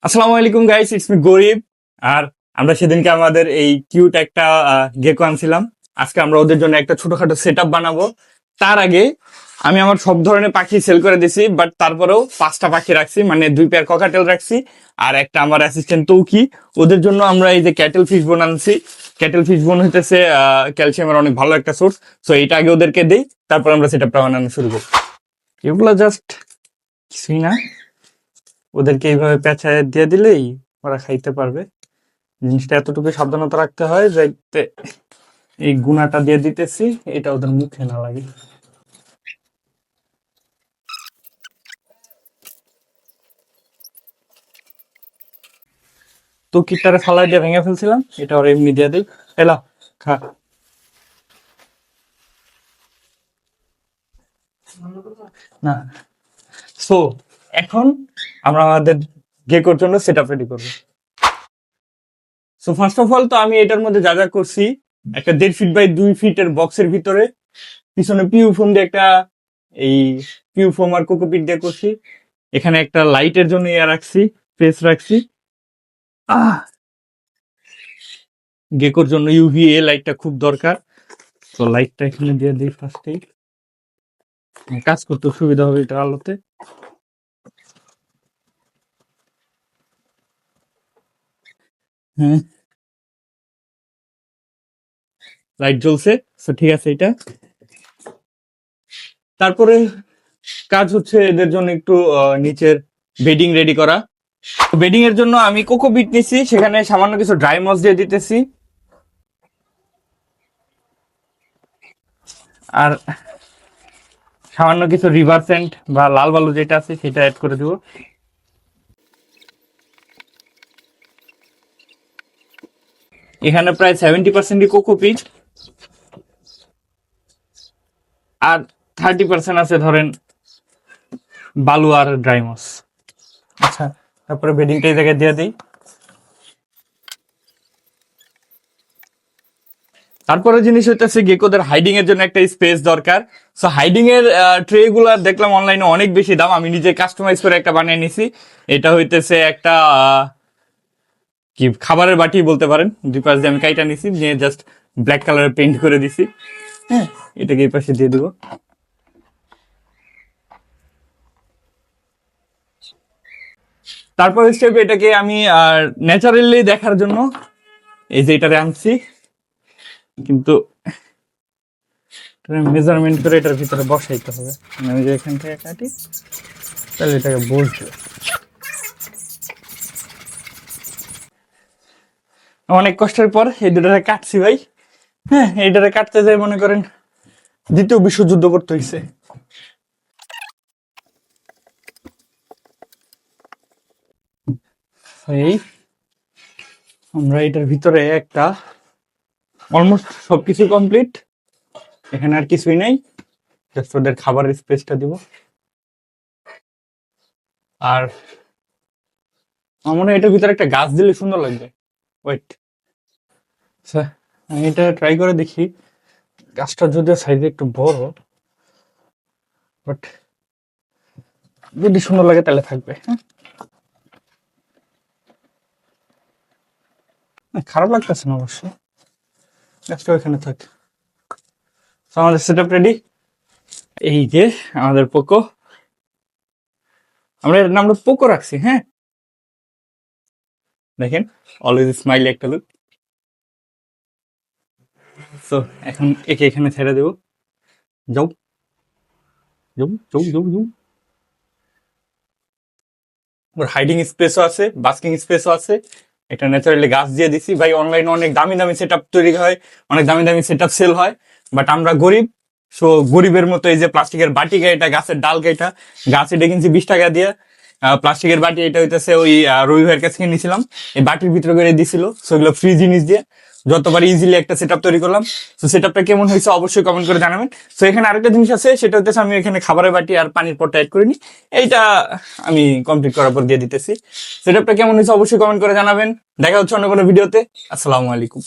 আসসালামু আলাইকুম guys, it's me গরিব। আর আমরা সেদিনকে আমাদের এই কিউট একটা গেকো আনছিলাম। আজকে আমরা ওদের জন্য একটা ছোটখাটো সেট আপ বানাবো। তার আগে আমি আমার সব ধরনের পাখি সেল করে দিছি, বাট তারপরেও 5টা পাখি রাখছি, মানে 2 পেয়ার ককাটেল রাখছি আর একটা আমার অ্যাসিস্ট্যান্ট তৌকি। ওদের জন্য আমরা এই যে ক্যাটেল ফিশ বোন আনছি। ক্যাটেল ফিশ বোন হইতেছে ক্যালসিয়ামের অনেক ভালো একটা সোর্স। সো এইটা আগে ওদেরকে দেই, তারপর আমরা সেট আপটা বানানো শুরু করি। এগুলো জাস্ট কিছুই না, ওদেরকে এইভাবে পেঁচায় দিয়ে দিলেই ওরা খাইতে পারবে। জিনিসটা এতটুকু সাবধানতা রাখতে হয় যাতে এই গুনাটা দিয়ে দিতেছি, এটা ওদের মুখে না লাগে। তো কিটটারে ফালাই দিয়ে ভেঙে ফেলছিলাম, এটা ওরা এমনি দিয়ে দিই। এলা খা। না, সো এখন আমরা আমাদের গেকোর জন্য সেট আপ রেডি করবো। সো ফার্স্ট অফ অল তো আমি এটার মধ্যে যা যা করছি, একটা 1.5 ফিট বাই 2 ফিটের বক্সের ভিতরে পিছনে পিউ ফোম দিয়ে একটা এই পিউ ফোম আর কোকোপিট দিয়ে করছি। এখানে একটা লাইটের জন্য ইয়া রাখছি, ফেস রাখছি। আহ গেকোর জন্য ইউভিএ লাইটটা খুব দরকার, তো লাইটটা এখানে দিয়ে দিই ফার্স্টেই, কাজ করতে সুবিধা হবে এটা আলোতে। হ্যাঁ, লাইট জ্বলছে, তো ঠিক আছে। এটা তারপরে কাজ হচ্ছে এদের জন্য একটু নিচের বেডিং রেডি করা। বেডিং এর জন্য আমি কোকোপিট নিছি, সেখানে সামান্য কিছু ড্রাই মস দিয়ে দিতেছি আর সামান্য কিছু রিভার সেন্ট বা লাল বালু যেটা আছে সেটা অ্যাড করে দিব। এখানে প্রায় 70% কোকোপিট আর 30% আছে ধরেন বালু আর ড্রাই মস। আচ্ছা, তারপরে বেডিংটা এই জায়গায় দিয়ে দিই। তারপরে জিনিস হইতেছে গেকোদের হাইডিং এর জন্য একটা স্পেস দরকার। সো হাইডিং এর ট্রে গুলা দেখলাম অনলাইনে অনেক বেশি দাম, আমি নিজে কাস্টমাইজ করে একটা বানিয়ে নিছি। এটা হইতেছে একটা কি খাবারের বাটি বলতে পারেন। 2 পাশ দিয়ে আমি কাইটা নিছি, নিয়ে জাস্ট ব্ল্যাক কালারের পেইন্ট করে দিছি। হ্যাঁ, এটাকে এই পাশে দিয়ে দিব। তারপর স্টেপ এটাকে আমি ন্যাচারালি দেখার জন্য এই যে এটারে আনছি, কিন্তু মেজারমেন্ট করে এটার ভিতরে বসাইতে হবে। আমি যে এখান থেকে কাটি, তাহলে এটাকে বসবে। অনেক কষ্টের পর এই দুটারে কাটছি ভাই। হ্যাঁ, এইটারে কাটতে যাই মনে করেন 2য় বিশ্বযুদ্ধ করতে হয়েছে। এই আমরা এটার ভিতরে একটা অলমোস্ট সবকিছু কমপ্লিট, এখানে আর কিছুই নাই, জাস্ট ওদের খাবারের স্পেসটা দিব। আর আমার মনে হয় এটার ভিতরে একটা গাছ দিলে সুন্দর লাগবে। ওয়েট, আচ্ছা আমি এটা ট্রাই করে দেখি। গাছটা যদিও সাইজে একটু বড়, বাট যদি সুন্দর লাগে তাহলে থাকবে। হ্যাঁ, খারাপ লাগতেছে না অবশ্য, গাছটা ওইখানে থাক। আমাদের সেট আপ রেডি। এই যে আমাদের পোকো, আমরা এর নামটা পোকো রাখছি। হ্যাঁ, দেখেন অলওয়েজ স্মাইলি একটা লুক। তো এখন একে এখানে ছেড়ে দেবো। যাও যাও যাও যাও যাও। ওর হাইডিং স্পেসও আছে, বাস্কিং স্পেসও আছে। একটা ন্যাচারালি গাছ দিয়ে দিছি ভাই। অনলাইনে অনেক দামি দামি সেট আপ তৈরি হয়, অনেক দামি দামি সেট আপ সেল হয়, বাট আমরা গরিব। সো গরিবের মতো এই যে প্লাস্টিকের বাটি গাইটা, গাছের ডাল গাইটা, গাছ এটা কিনছি 20 টাকা দিয়ে। প্লাস্টিকের বাটি এটা হইতেছে ওই রবি ভাইয়ের কাছে নিয়েছিলাম, এই বাটির ভিতরে করে দিছিল। সো এগুলো ফ্রি জিনিস দিয়ে যতবার ইজিলি একটা সেট আপ তৈরি করলাম। তো সেট আপটা কেমন হয়েছে অবশ্যই কমেন্ট করে জানাবেন। তো এখানে আরেকটা জিনিস আছে, সেটা হচ্ছে আমি এখানে খাবারের বাটি আর পানির পটটা অ্যাড করিনি, এইটা আমি কমপ্লিট করার পর দিয়ে দিতেছি। সেট আপটা কেমন হয়েছে অবশ্যই কমেন্ট করে জানাবেন। দেখা হচ্ছে অন্য কোনো ভিডিওতে। আসসালামু আলাইকুম।